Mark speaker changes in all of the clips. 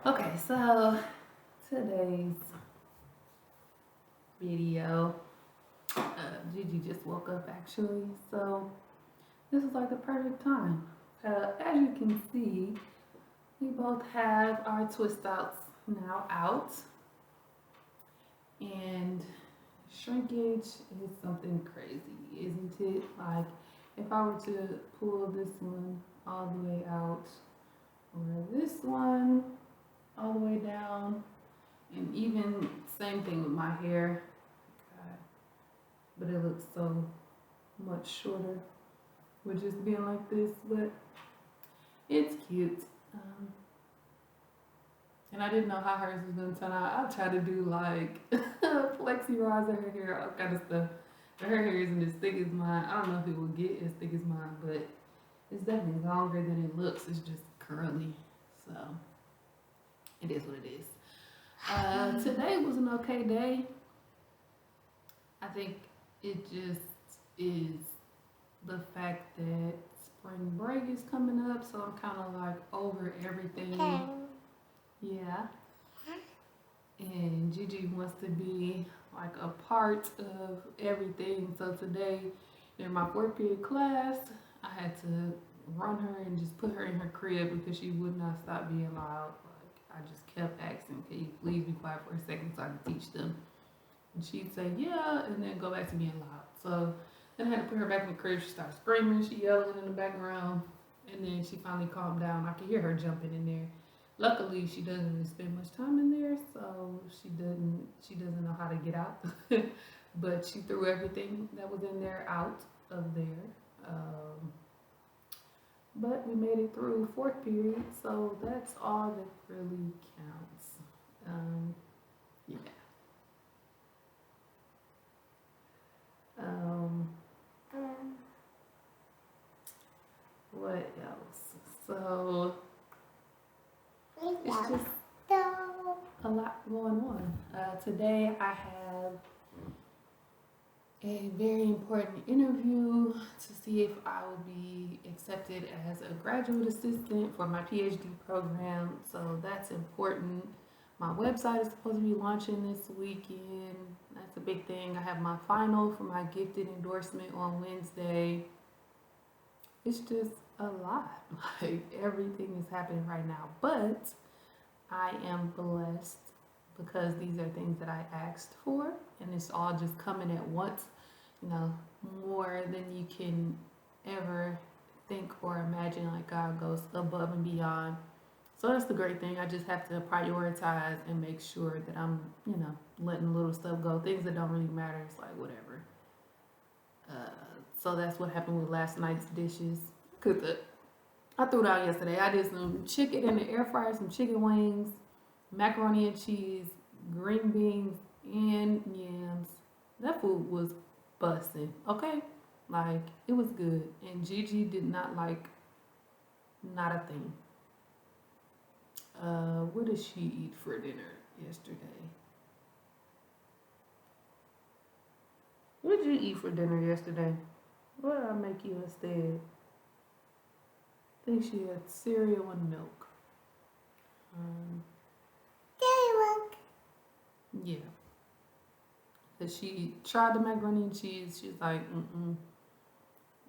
Speaker 1: Okay, so today's video, Gigi just woke up actually, so this is like the perfect time. As you can see, we both have our twist outs now out, and shrinkage is something crazy, isn't it? Like, if I were to pull this one all the way out, or this one all the way down, and even same thing with my hair, God, but it looks so much shorter with just being like this, but it's cute. Um, and I didn't know how hers was gonna turn out. I tried to do like flexi rods in her hair, all kind of stuff. But her hair isn't as thick as mine. I don't know if it will get as thick as mine, but it's definitely longer than it looks. It's just curly, so it is what it is. Today was an okay day. I think it just is the fact that spring break is coming up, so I'm kind of like over everything. Yeah. And Gigi wants to be like a part of everything. So today, in my 4th period class, I had to run her and just put her in her crib because she would not stop being loud. Like, I just kept asking, "Can you please be quiet for a second so I can teach them?" And she'd say, "Yeah," and then go back to being loud. So then I had to put her back in the crib. She started screaming, she yelling in the background, and then she finally calmed down. I could hear her jumping in there. Luckily, she doesn't really spend much time in there, so she doesn't know how to get out. But she threw everything that was in there out of there. Um, but we made it through 4th period, so that's all that really counts. Yeah. Um, what else? So it's just a lot going on. Today I have a very important interview to see if I will be accepted as a graduate assistant for my PhD program. So that's important. My website is supposed to be launching this weekend. That's a big thing. I have my final for my gifted endorsement on Wednesday. It's just a lot. Like, everything is happening right now. But I am blessed because these are things that I asked for, and it's all just coming at once, you know, more than you can ever think or imagine. Like, God goes above and beyond. So that's the great thing. I just have to prioritize and make sure that I'm, letting little stuff go. Things that don't really matter, it's like whatever. Uh, so that's what happened with last night's dishes. Cause I threw it out yesterday. I did some chicken in the air fryer, some chicken wings, macaroni and cheese, green beans, and yams. That food was busting, okay? Like, it was good. And Gigi did not like not a thing. What did she eat for dinner yesterday? What did you eat for dinner yesterday? What did I make you instead? I think she had cereal and milk. Um, yeah. Cause she tried the macaroni and cheese. She was like, mm-mm.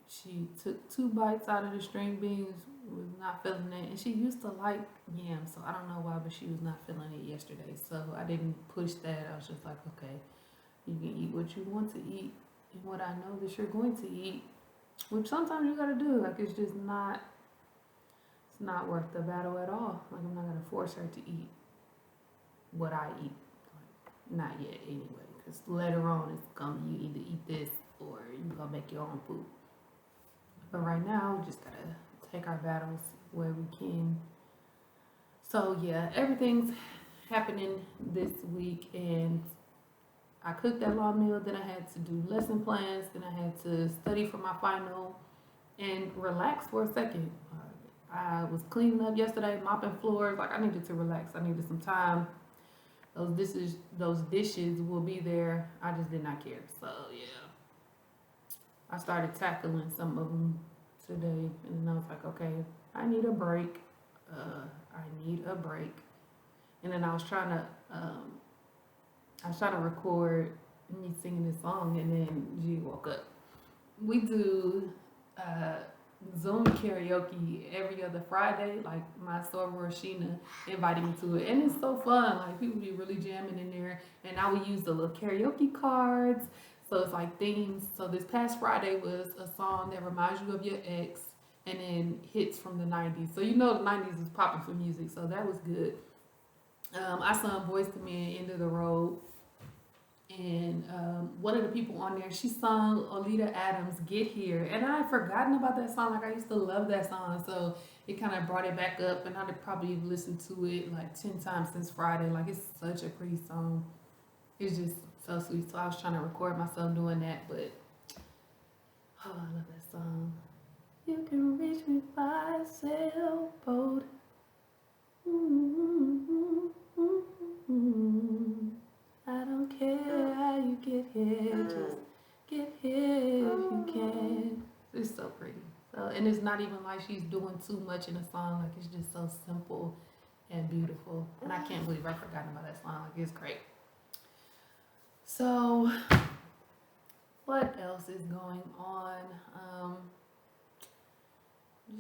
Speaker 1: She took 2 bites out of the string beans, was not feeling it. And she used to like yams, so I don't know why, but she was not feeling it yesterday. So I didn't push that. I was just like, okay, you can eat what you want to eat and what I know that you're going to eat. Which sometimes you gotta do. Like, it's not worth the battle at all. Like, I'm not gonna force her to eat what I eat. Like, not yet anyway. Because later on it's gonna, you either eat this or you gonna make your own food. But right now, we just gotta take our battles where we can. So yeah, everything's happening this week, and I cooked that long meal. Then I had to do lesson plans. Then I had to study for my final and relax for a second. I was cleaning up yesterday, mopping floors. Like, I needed to relax. I needed some time. Those dishes will be there. I just did not care. So yeah, I started tackling some of them today, and then I was like, okay, I need a break. I need a break. And then I was trying to record me singing this song, and then G woke up. We do uh, Zoom karaoke every other Friday. Like my soror Sheena invited me to it, and it's so fun. Like people be really jamming in there, and I would use the little karaoke cards. So it's like themes. So this past Friday was a song that reminds you of your ex, and then hits from the '90s. So you know the '90s was popping for music, so that was good. I sung Boys to Men, End of the Road, and one of the people on there, she sung Olita Adams' "Get Here," and I had forgotten about that song. Like I used to love that song, so it kind of brought it back up, and I'd probably listened to it like 10 times since Friday. Like it's such a pretty song. It's just so sweet. So I was trying to record myself doing that, but oh, I love that song. You can reach me by sailboat. I don't care how you get here, just get here if you can. It's so pretty. So, and it's not even like she's doing too much in a song. Like it's just so simple and beautiful. And I can't believe I forgot about that song. Like it's great. So, what else is going on?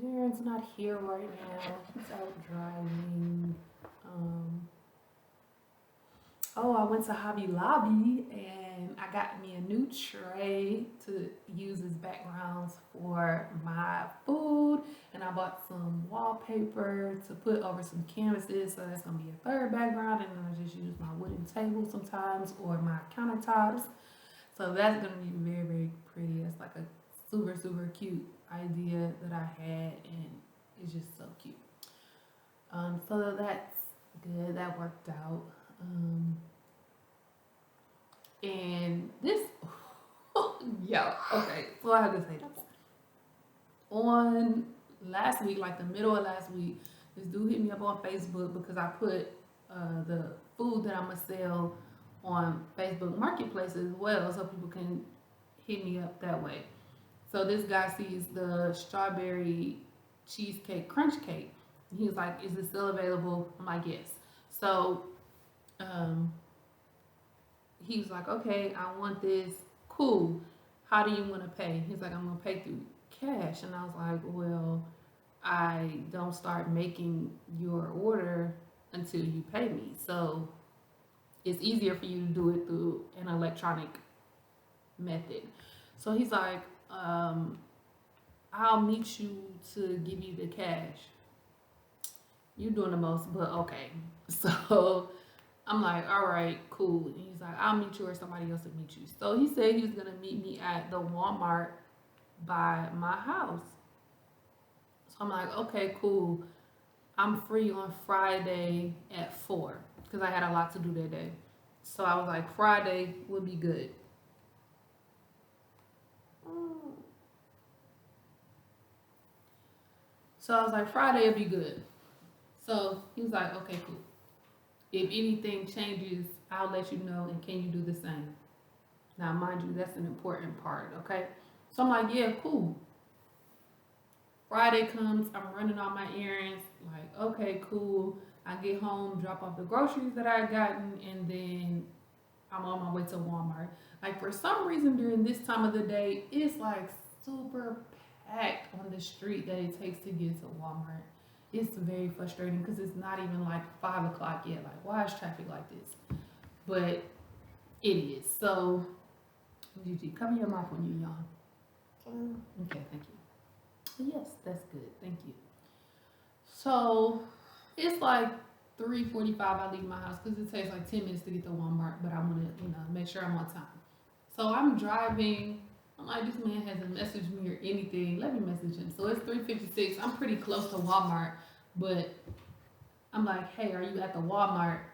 Speaker 1: Jaren's not here right now. He's out driving. Oh, I went to Hobby Lobby and I got me a new tray to use as backgrounds for my food. And I bought some wallpaper to put over some canvases. So that's going to be a third background. And then I just use my wooden table sometimes or my countertops. So that's going to be very, very pretty. It's like a super, super cute idea that I had. And it's just so cute. So that's good. That worked out. And this, yeah, okay. So I have to say this. On last week, like the middle of last week, this dude hit me up on Facebook because I put the food that I'm gonna sell on Facebook Marketplace as well, so people can hit me up that way. So this guy sees the strawberry cheesecake crunch cake. And he was like, "Is it still available?" I'm like, "Yes." So um, he was like, "Okay, I want this. Cool. How do you want to pay?" He's like, "I'm gonna pay through cash." And I was like, "Well, I don't start making your order until you pay me. So it's easier for you to do it through an electronic method." So he's like, "I'll meet you to give you the cash." You doing the most, but okay. So I'm like, "All right, cool." And he's like, "I'll meet you or somebody else will meet you." So he said he was gonna meet me at the Walmart by my house. So I'm like, "Okay, cool. I'm free on Friday at 4 because I had a lot to do that day." So I was like, Friday would be good. So I was like, Friday would be good. So he was like, "Okay, cool. If anything changes, I'll let you know, and can you do the same?" Now, mind you, that's an important part, okay? So I'm like, "Yeah, cool." Friday comes, I'm running all my errands, like, okay, cool. I get home, drop off the groceries that I had gotten, and then I'm on my way to Walmart. Like, for some reason, during this time of the day, it's like super packed on the street that it takes to get to Walmart. It's very frustrating because it's not even like 5 o'clock yet. Like, why is traffic like this? But it is. So, Gigi, cover your mouth when you yawn. Okay, thank you. Yes, that's good. Thank you. So it's like 3:45. I leave my house because it takes like 10 minutes to get to Walmart, but I want to, make sure I'm on time. So I'm driving. I'm like, this man hasn't messaged me or anything. Let me message him. So it's 3:56. I'm pretty close to Walmart, but I'm like, "Hey, are you at the Walmart?"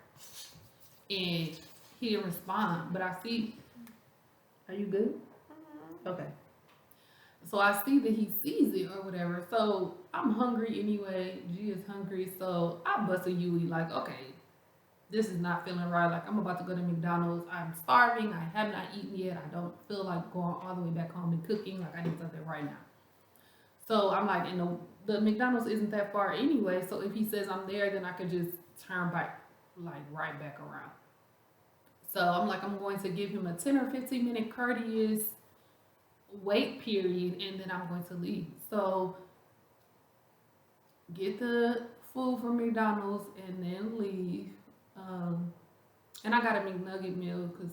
Speaker 1: And he didn't respond. But I see. Are you good? Okay. So I see that he sees it or whatever. So I'm hungry anyway. G is hungry. So I bust a Yui like, okay, this is not feeling right. Like I'm about to go to McDonald's. I'm starving. I have not eaten yet. I don't feel like going all the way back home and cooking. Like I need something right now. So I'm like, and the McDonald's isn't that far anyway. So if he says I'm there, then I could just turn back. like right back around. So I'm like, I'm going to give him a 10 or 15 minute courteous wait period, and then I'm going to leave. So get the food from McDonald's and then leave. And I got a McNugget meal because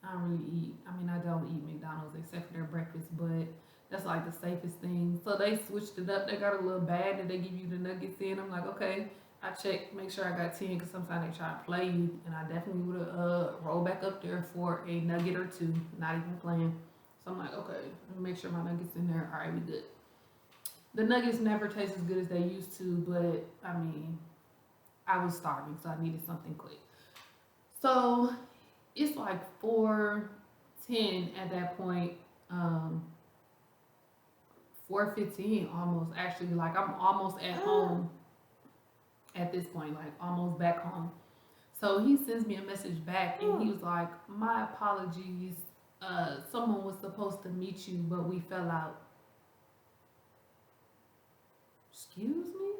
Speaker 1: I don't really eat. I mean, I don't eat McDonald's except for their breakfast, but that's like the safest thing. So they switched it up. They got a little bag that they give you the nuggets in. I'm like, okay. I check, make sure I got 10 because sometimes they try to play you, and I definitely would have rolled back up there for a nugget or two, not even playing. So I'm like, okay, let me make sure my nuggets in there. All right, we good. The nuggets never taste as good as they used to, but I mean, I was starving, so I needed something quick. So it's like 4:10 at that point. 4:15 almost, actually. Like I'm almost at home at this point, like almost back home. So he sends me a message back, and he was like, my apologies. Someone was supposed to meet you, but we fell out. Excuse me?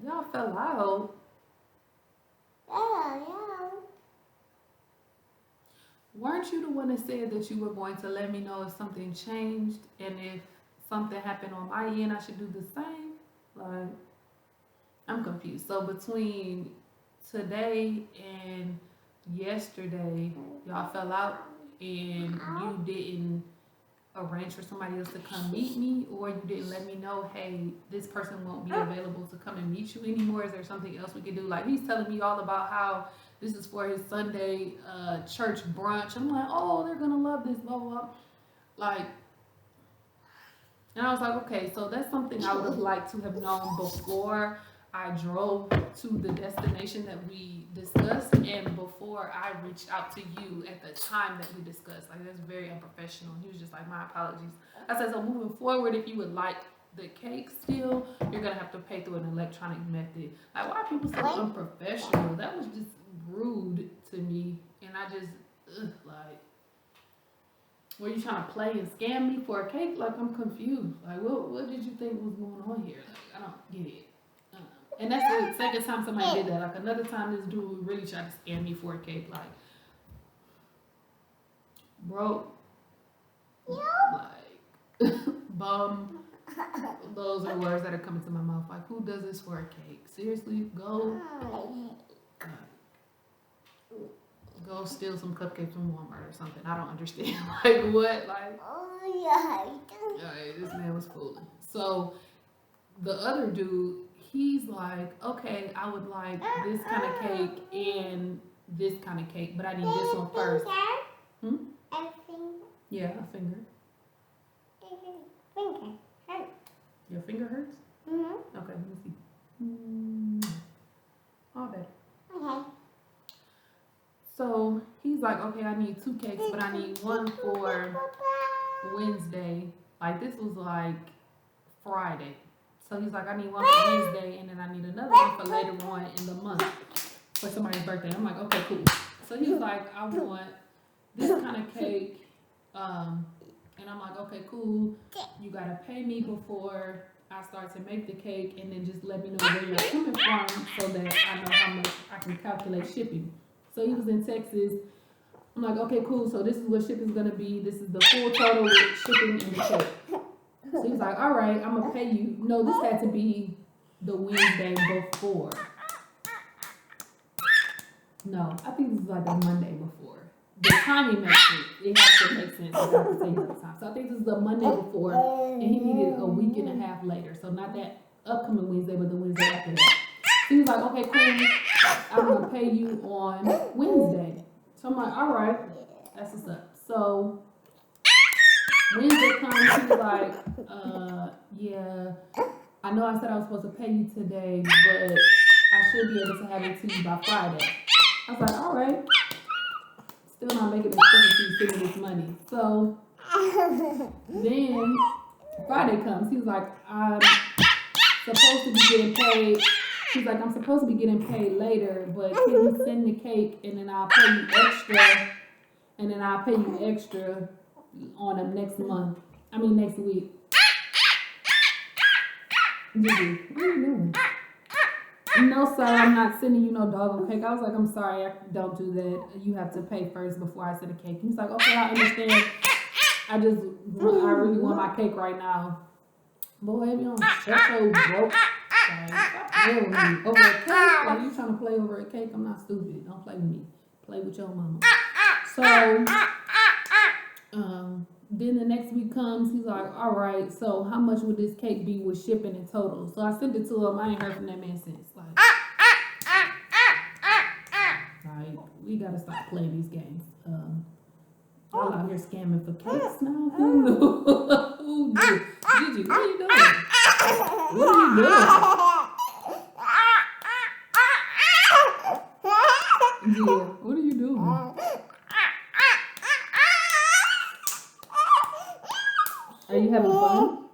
Speaker 1: Y'all fell out? Weren't you the one that said that you were going to let me know if something changed, and if something happened on my end, I should do the same? Like, I'm confused. So between today and yesterday, y'all fell out and you didn't arrange for somebody else to come meet me, or you didn't let me know, hey, this person won't be available to come and meet you anymore. Is there something else we can do? Like, he's telling me all about how this is for his Sunday church brunch. I'm like, oh, they're gonna love this, blah, blah, blah. Like, and I was like, okay, so that's something I would have liked to have known before I drove to the destination that we discussed, and before I reached out to you at the time that we discussed. Like, that's very unprofessional. He was just like, my apologies. I said, so moving forward, if you would like the cake still, you're gonna have to pay through an electronic method. Like, why are people so unprofessional? That was just rude to me, and I just, like, were you trying to play and scam me for a cake? Like, I'm confused. Like, what did you think was going on here? Like, I don't get it. And that's the second time somebody did that. Like, another time this dude really tried to scam me for a cake. Like, bro, like, bum. Those are words that are coming to my mouth. Like, who does this for a cake? Seriously, go steal some cupcakes from Walmart or something. I don't understand. Like, what? Like, this man was fooling. So the other dude, he's like, okay, I would like this kind of cake and this kind of cake, but I need this one first. Yeah, a finger. Your finger hurts? Okay, let me see. All better. Okay. So he's like, okay, I need 2 cakes, but I need one for Wednesday. Like, this was like Friday. So he's like, I need one for Wednesday, and then I need another one for later on in the month for somebody's birthday. I'm like, okay, cool. So he's like, I want this kind of cake. And I'm like, okay, cool. You gotta pay me before I start to make the cake, and then just let me know where you're coming from so that I know how much I can calculate shipping. So he was in Texas. I'm like, okay, cool. So this is what shipping's gonna be. This is the full total with shipping and the cake. So he was like, all right, I'm gonna pay you. No, this had to be the Wednesday before. No, I think this is like the Monday before. The timing makes it. It has to make sense. I have to say the time. So I think this is the Monday before, and he needed a week and a half later. So not that upcoming Wednesday, but the Wednesday after that. So he was like, okay, cool. I'm gonna pay you on Wednesday. So I'm like, all right, that's what's up. So Wednesday comes, he's like, yeah, I know I said I was supposed to pay you today, but I should be able to have it to you by Friday. I was like, all right. Still not making it sense to send me this money. So then Friday comes. He's like, I'm supposed to be getting paid. He's like, I'm supposed to be getting paid later, but can you send the cake and then I'll pay you extra, and then I'll pay you extra on them next month. I mean next week. Gigi, what are you doing? No, sir, I'm not sending you no dog cake. I was like, I'm sorry, I don't do that. You have to pay first before I send a cake. He's like, okay, I understand. I really want my cake right now. Boy, if you don't shut your broke. Like, stop playing with me over a cake. Like, you trying to play over a cake? I'm not stupid. Don't play with me. Play with your mama. So, then the next week comes, he's like, all right, so how much would this cake be with shipping in total? So I sent it to him. I ain't heard from that man since. Like we gotta stop playing these games. Y'all out here scamming for cakes now? Who knew? Who knew? Gigi, what are you doing? What are you doing? Yeah, what are you doing? Are you having fun?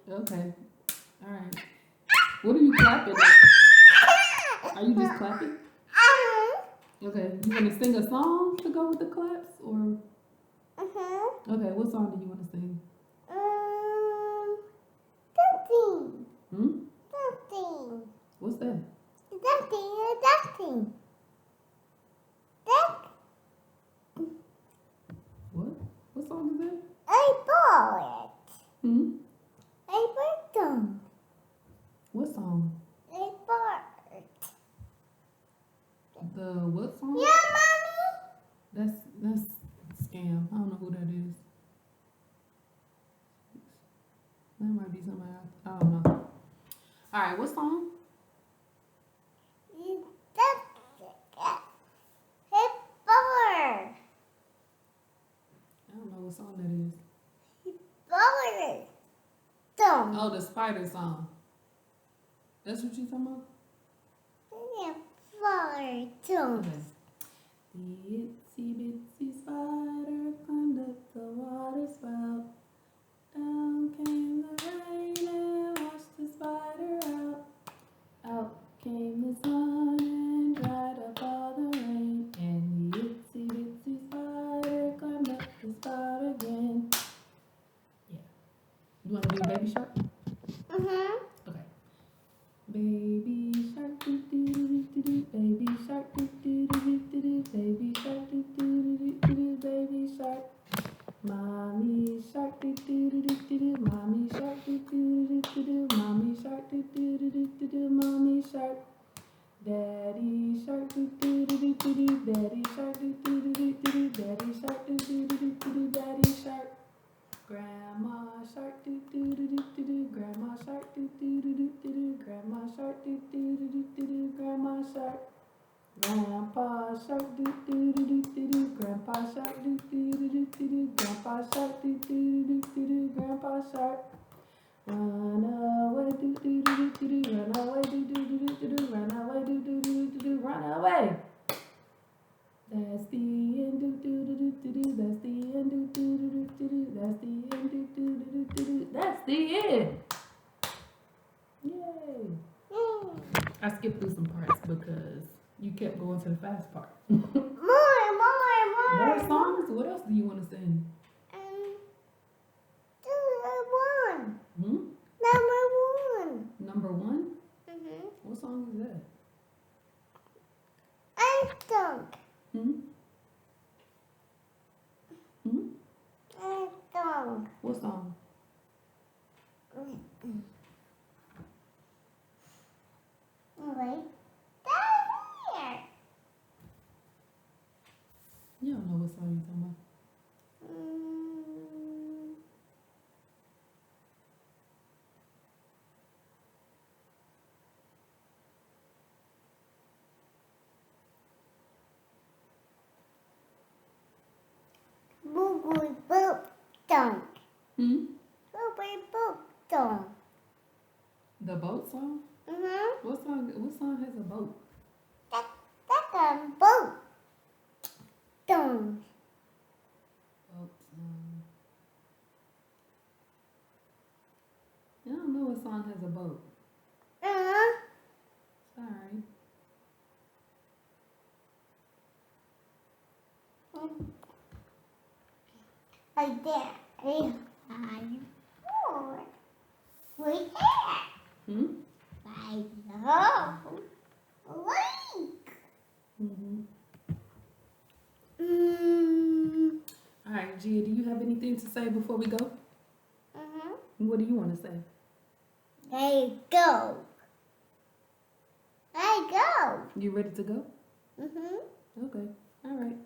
Speaker 1: Okay. All right. What are you clapping at? Are you just clapping? Okay. You want to sing a song to go with the claps, or? Okay. What song do you want to sing?
Speaker 2: Something.
Speaker 1: Hmm.
Speaker 2: Something.
Speaker 1: What's that?
Speaker 2: Something.
Speaker 1: What? What song is that?
Speaker 2: I bought it.
Speaker 1: Hmm.
Speaker 2: I bought them.
Speaker 1: What song?
Speaker 2: I bought it.
Speaker 1: The what song?
Speaker 2: Yeah, mommy.
Speaker 1: That's scam. I don't know who that is. That might be somebody else. I don't know. All right, what song? I don't know what song that is. Oh, the spider song. That's what you talking about? Okay. The itsy bitsy spider climbed up the water spout. Down came the rain and washed the spider out. Out came the sun and dried up all the rain. And the itsy bitsy spider climbed up the spout again. Yeah. You want to do Baby Shark? Okay. Baby shark doo doo doo doo doo, baby shark doo doo doo doo doo, baby shark doo doo doo doo doo, baby shark. Mommy shark doo doo doo doo doo, mommy shark doo doo doo doo doo, mommy shark doo doo doo doo doo, mommy shark. Daddy shark doo doo doo doo doo, daddy shark doo doo doo doo doo, daddy shark doo doo doo doo doo, daddy shark. Grandma shark doo doo doo doo doo, grandma shark doo doo doo doo doo, grandma shark doo doo doo doo doo, grandma shark. Grandpa shark doo doo doo doo doo, grandpa shark doo doo doo doo doo, grandpa shark doo doo doo doo, grandpa shark. Run away doo doo doo doo doo, run away doo doo doo doo doo, run away doo doo doo doo doo, run away. That's the end doo doo doo doo doo, that's the end doo doo doo doo doo, that's the end doo doo doo doo doo, that's the end. Yay. I skipped through some parts because you kept going to the fast part. More songs? What else do you want to sing? Hmm? Number one? What song is that? Hmm? Hmm? What song? You don't know what song you're talking about. Hmm? The boat song? What song has a boat? Boat song. I don't know what song has a boat. Sorry. Oh.
Speaker 2: Like that. Hmm?
Speaker 1: Hmm?
Speaker 2: I Oh, like.
Speaker 1: Mm-hmm.
Speaker 2: Mm.
Speaker 1: All right, Gia, do you have anything to say before we go? What do you want to say?
Speaker 2: Hey, go. Hey, go.
Speaker 1: You ready to go?
Speaker 2: Mm-hmm.
Speaker 1: Okay. All right.